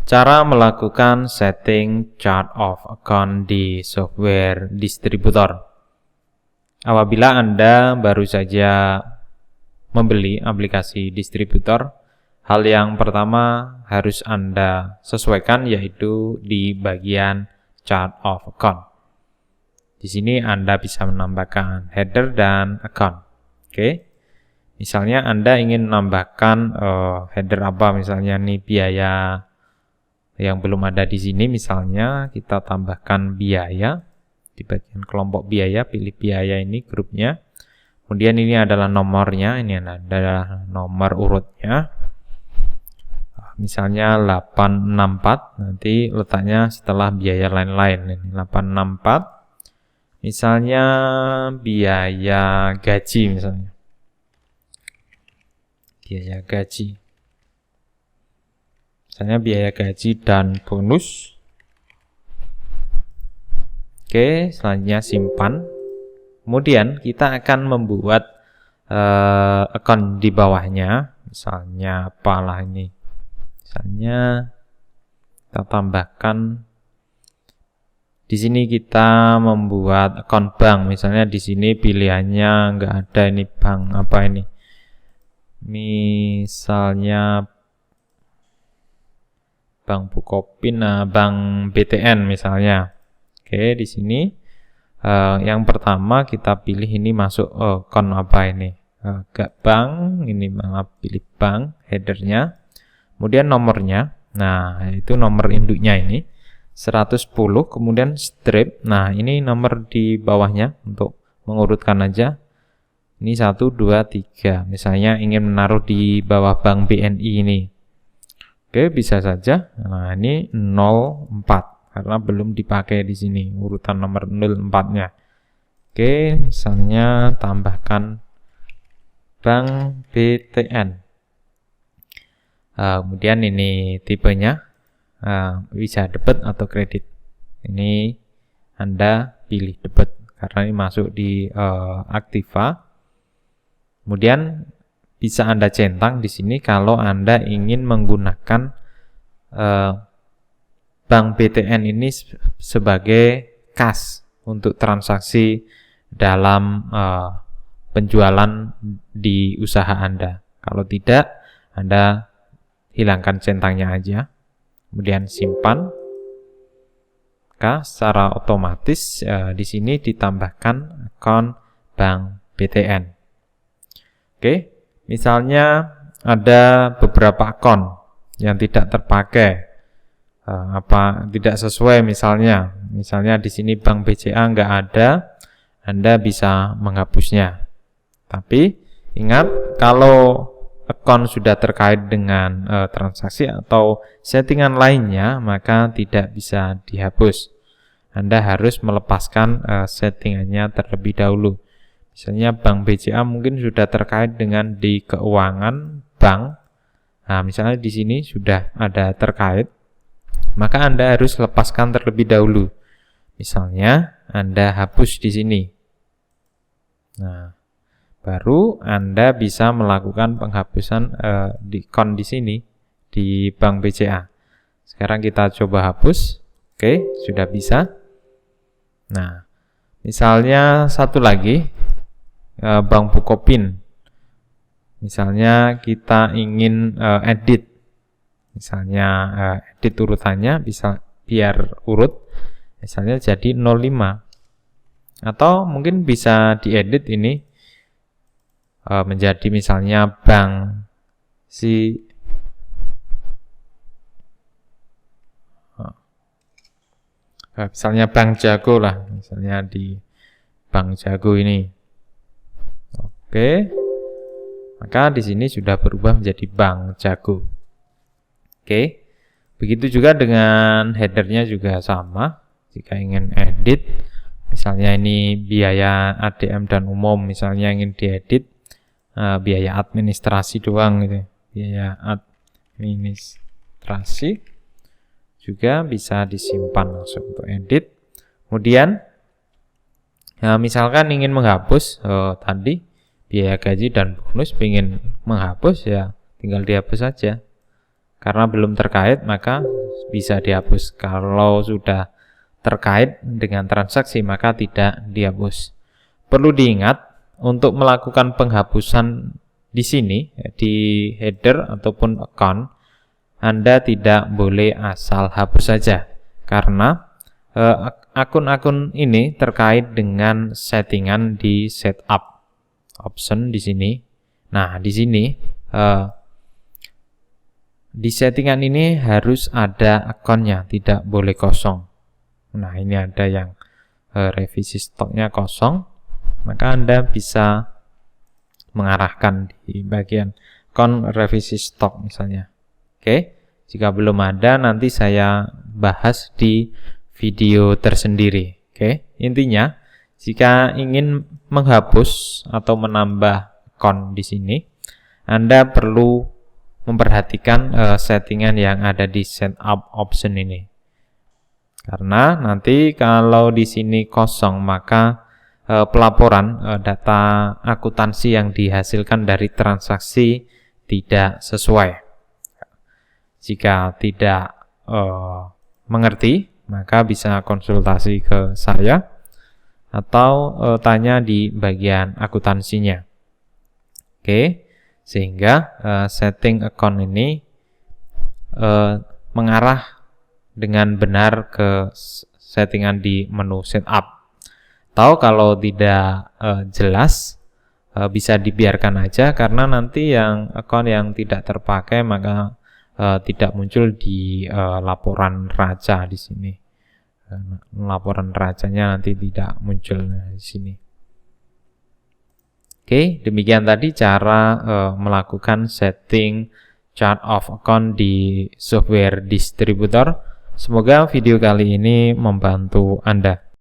Cara melakukan setting chart of account di software distributor. Apabila Anda baru saja membeli aplikasi distributor, hal yang pertama harus Anda sesuaikan yaitu di bagian chart of account. Di sini Anda bisa menambahkan header dan account. Oke. Misalnya Anda ingin menambahkan header apa, misalnya nih biaya yang belum ada di sini, misalnya kita tambahkan biaya di bagian kelompok biaya, pilih biaya ini grupnya. Kemudian ini adalah nomornya, ini adalah nomor urutnya. Misalnya 864, nanti letaknya setelah biaya lain-lain, ini 864. Misalnya biaya gaji misalnya. Biaya gaji. Misalnya biaya gaji dan bonus. Oke, selanjutnya simpan. Kemudian kita akan membuat account di bawahnya. Misalnya apalah ini. Misalnya kita tambahkan di sini kita membuat account bank. Misalnya di sini pilihannya nggak ada, ini bank apa ini. Misalnya Bank Bukopin, Bank BTN misalnya. Oke, di sini yang pertama kita pilih ini masuk account apa ini? Gak bank, ini malah pilih bank, headernya. Kemudian nomornya. Nah, itu nomor induknya ini 110, kemudian strip. Nah, ini nomor di bawahnya untuk mengurutkan aja. Ini 1 2 3. Misalnya ingin menaruh di bawah Bank BNI ini. Oke, bisa saja. Nah, ini 04 karena belum dipakai di sini urutan nomor 04-nya. Oke, misalnya tambahkan Bank BTN. Kemudian ini tipenya bisa debit atau kredit. Ini Anda pilih debit karena ini masuk di Aktiva. Kemudian bisa Anda centang di sini kalau Anda ingin menggunakan Bank BTN ini sebagai kas untuk transaksi dalam penjualan di usaha Anda. Kalau tidak, Anda hilangkan centangnya aja. Kemudian simpan. Maka secara otomatis di sini ditambahkan akun Bank BTN. Oke. Misalnya ada beberapa akun yang tidak terpakai, tidak sesuai misalnya di sini Bank BCA nggak ada, Anda bisa menghapusnya. Tapi ingat kalau akun sudah terkait dengan transaksi atau settingan lainnya, maka tidak bisa dihapus. Anda harus melepaskan settingannya terlebih dahulu. Misalnya Bank BCA mungkin sudah terkait dengan di keuangan bank. Nah, misalnya di sini sudah ada terkait, maka Anda harus lepaskan terlebih dahulu. Misalnya Anda hapus di sini. Nah, baru Anda bisa melakukan penghapusan di akun di sini di Bank BCA. Sekarang kita coba hapus. Oke, sudah bisa. Nah, misalnya satu lagi Bank Bukopin. Misalnya kita ingin edit. Misalnya edit urutannya bisa biar urut. Misalnya jadi 05. Atau mungkin bisa diedit ini menjadi misalnya bank misalnya Bank Jago lah, misalnya di Bank Jago ini. Oke. Maka di sini sudah berubah menjadi Bank Jago. Oke. Begitu juga dengan headernya juga sama. Jika ingin edit, misalnya ini biaya ADM dan umum, misalnya ingin diedit biaya administrasi doang gitu. Biaya administrasi juga bisa disimpan langsung untuk edit. Kemudian misalkan ingin menghapus tadi biaya gaji dan bonus, ingin menghapus ya tinggal dihapus saja. Karena belum terkait maka bisa dihapus. Kalau sudah terkait dengan transaksi maka tidak dihapus. Perlu diingat untuk melakukan penghapusan di sini di header ataupun account, Anda tidak boleh asal hapus saja karena akun-akun ini terkait dengan settingan di setup option di sini. Nah, di sini di settingan ini harus ada akunnya, tidak boleh kosong. Nah, ini ada yang revisi stoknya kosong, maka Anda bisa mengarahkan di bagian akun revisi stok misalnya. Oke, jika belum ada nanti saya bahas di video tersendiri. Oke, intinya jika ingin menghapus atau menambah akun di sini, Anda perlu memperhatikan settingan yang ada di setup option ini. Karena nanti kalau di sini kosong maka pelaporan data akuntansi yang dihasilkan dari transaksi tidak sesuai. Jika tidak mengerti, maka bisa konsultasi ke saya atau tanya di bagian akuntansinya. Oke, sehingga setting account ini mengarah dengan benar ke settingan di menu setup. Atau kalau tidak jelas, bisa dibiarkan aja karena nanti yang account yang tidak terpakai maka tidak muncul di laporan raja di sini. Laporan rajanya nanti tidak muncul di sini. Oke, demikian tadi cara melakukan setting chart of account di software distributor. Semoga video kali ini membantu Anda.